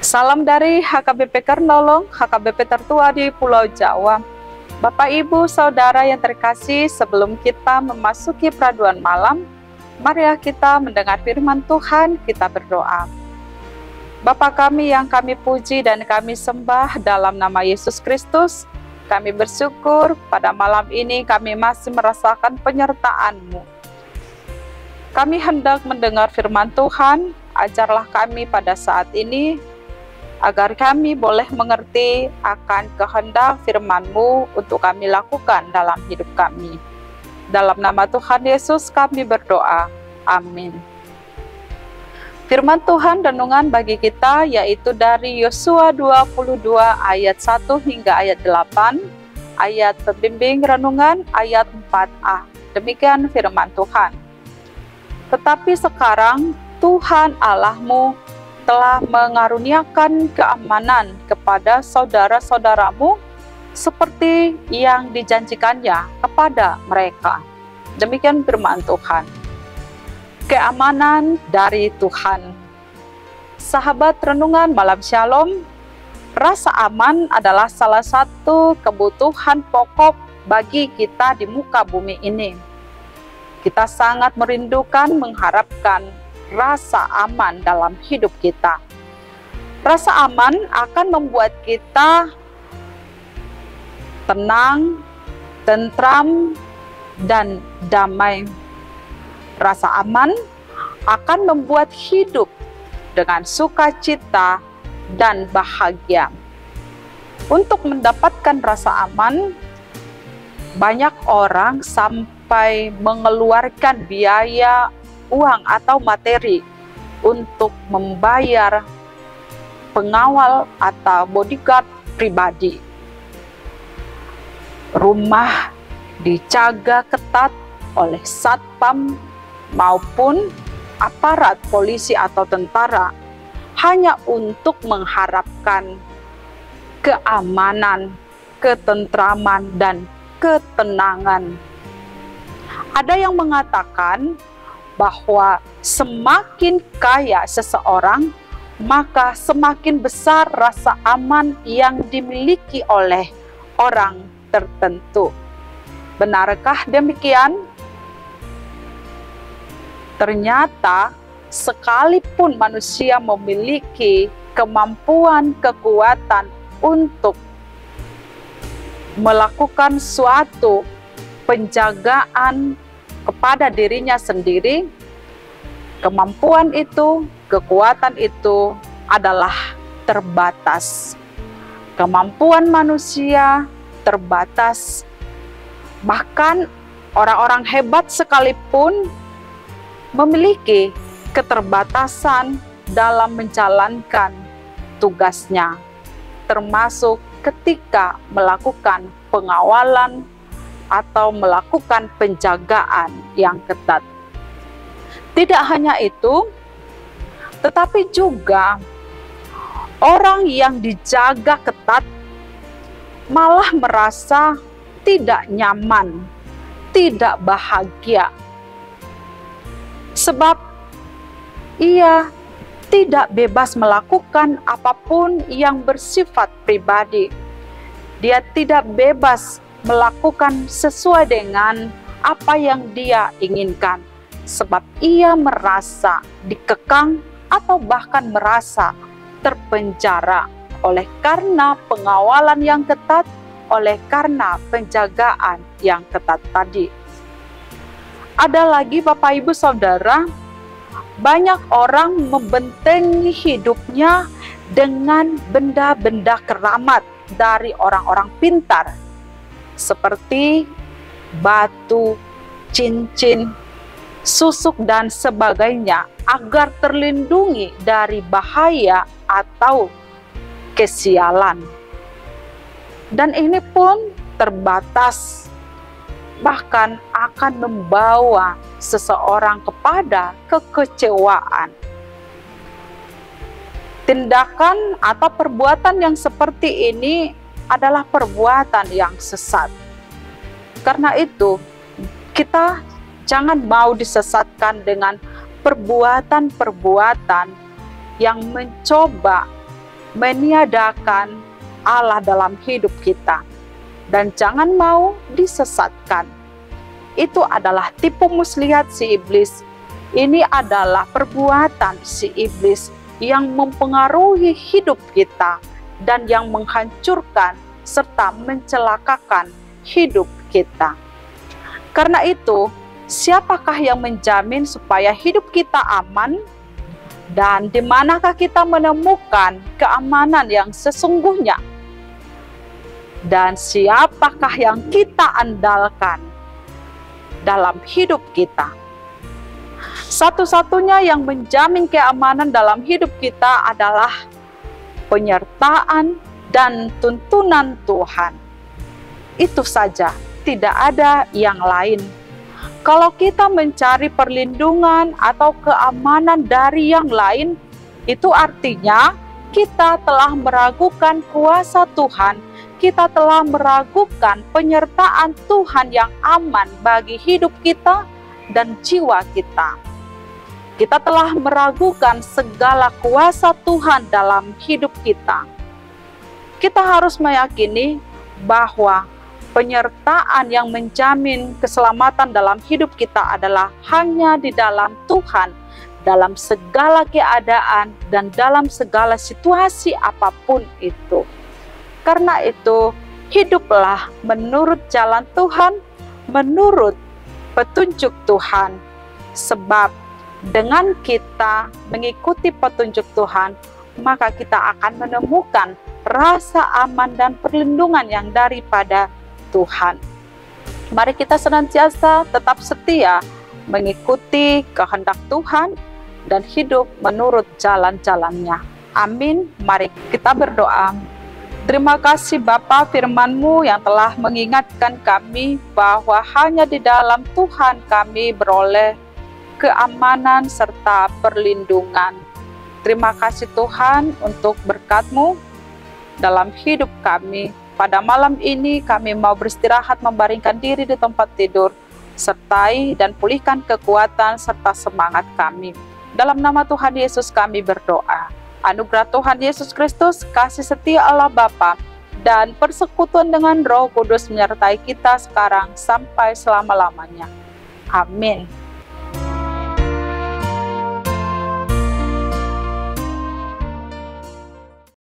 Salam dari HKBP Kernolong, HKBP tertua di Pulau Jawa. Bapak, Ibu, Saudara yang terkasih, sebelum kita memasuki peraduan malam, mari kita mendengar firman Tuhan, kita berdoa. Bapa kami yang kami puji dan kami sembah dalam nama Yesus Kristus, kami bersyukur pada malam ini kami masih merasakan penyertaan-Mu. Kami hendak mendengar firman Tuhan, ajarlah kami pada saat ini, agar kami boleh mengerti akan kehendak firman-Mu untuk kami lakukan dalam hidup kami. Dalam nama Tuhan Yesus kami berdoa. Amin. Firman Tuhan renungan bagi kita yaitu dari Yosua 22 ayat 1 hingga ayat 8, ayat pembimbing renungan ayat 4a. Demikian firman Tuhan. Tetapi sekarang Tuhan Allahmu telah mengaruniakan keamanan kepada saudara-saudaramu seperti yang dijanjikannya kepada mereka. Demikian firman Tuhan. Keamanan dari Tuhan. Sahabat renungan malam Shalom, rasa aman adalah salah satu kebutuhan pokok bagi kita di muka bumi ini. Kita sangat merindukan, mengharapkan rasa aman dalam hidup kita. Rasa aman akan membuat kita tenang, tentram, dan damai. Rasa aman akan membuat hidup dengan sukacita dan bahagia. Untuk mendapatkan rasa aman, banyak orang sampai mengeluarkan biaya, uang atau materi untuk membayar pengawal atau bodyguard pribadi. Rumah dijaga ketat oleh satpam maupun aparat polisi atau tentara hanya untuk mengharapkan keamanan, ketentraman, dan ketenangan. Ada yang mengatakan bahwa semakin kaya seseorang, maka semakin besar rasa aman yang dimiliki oleh orang tertentu. Benarkah demikian? Ternyata, sekalipun manusia memiliki kemampuan, kekuatan untuk melakukan suatu penjagaan kepada dirinya sendiri, kemampuan itu, kekuatan itu adalah terbatas. Kemampuan manusia terbatas. Bahkan orang-orang hebat sekalipun memiliki keterbatasan dalam menjalankan tugasnya, termasuk ketika melakukan pengawalan atau melakukan penjagaan yang ketat. Tidak hanya itu, tetapi juga orang yang dijaga ketat malah merasa tidak nyaman, tidak bahagia. Sebab ia tidak bebas melakukan apapun yang bersifat pribadi. Dia tidak bebas melakukan sesuai dengan apa yang dia inginkan. Sebab ia merasa dikekang atau bahkan merasa terpenjara oleh karena pengawalan yang ketat, oleh karena penjagaan yang ketat tadi. Ada lagi Bapak Ibu Saudara, banyak orang membentengi hidupnya dengan benda-benda keramat dari orang-orang pintar, seperti batu, cincin, susuk, dan sebagainya, agar terlindungi dari bahaya atau kesialan. Dan ini pun terbatas, bahkan akan membawa seseorang kepada kekecewaan. Tindakan atau perbuatan yang seperti ini adalah perbuatan yang sesat. Karena itu, kita jangan mau disesatkan dengan perbuatan-perbuatan yang mencoba meniadakan Allah dalam hidup kita. Dan jangan mau disesatkan. Itu adalah tipu muslihat si iblis. Ini adalah perbuatan si iblis yang mempengaruhi hidup kita dan yang menghancurkan serta mencelakakan hidup kita. Karena itu, siapakah yang menjamin supaya hidup kita aman? Dan di manakah kita menemukan keamanan yang sesungguhnya? Dan siapakah yang kita andalkan dalam hidup kita? Satu-satunya yang menjamin keamanan dalam hidup kita adalah penyertaan dan tuntunan Tuhan. Itu saja. Tidak ada yang lain. Kalau kita mencari perlindungan atau keamanan dari yang lain, itu artinya kita telah meragukan kuasa Tuhan, kita telah meragukan penyertaan Tuhan yang aman bagi hidup kita dan jiwa kita. Kita telah meragukan segala kuasa Tuhan dalam hidup kita. Kita harus meyakini bahwa penyertaan yang menjamin keselamatan dalam hidup kita adalah hanya di dalam Tuhan, dalam segala keadaan dan dalam segala situasi apapun itu. Karena itu, hiduplah menurut jalan Tuhan, menurut petunjuk Tuhan. Sebab dengan kita mengikuti petunjuk Tuhan, maka kita akan menemukan rasa aman dan perlindungan yang daripada Tuhan. Mari kita senantiasa tetap setia mengikuti kehendak Tuhan dan hidup menurut jalan-jalannya. Amin. Mari kita berdoa. Terima kasih Bapa, firman-Mu yang telah mengingatkan kami bahwa hanya di dalam Tuhan kami beroleh keamanan serta perlindungan. Terima kasih Tuhan untuk berkat-Mu dalam hidup kami. Pada malam ini kami mau beristirahat, membaringkan diri di tempat tidur, sertai dan pulihkan kekuatan serta semangat kami. Dalam nama Tuhan Yesus kami berdoa. Anugerah Tuhan Yesus Kristus, kasih setia Allah Bapa, dan persekutuan dengan Roh Kudus menyertai kita sekarang sampai selama-lamanya. Amin.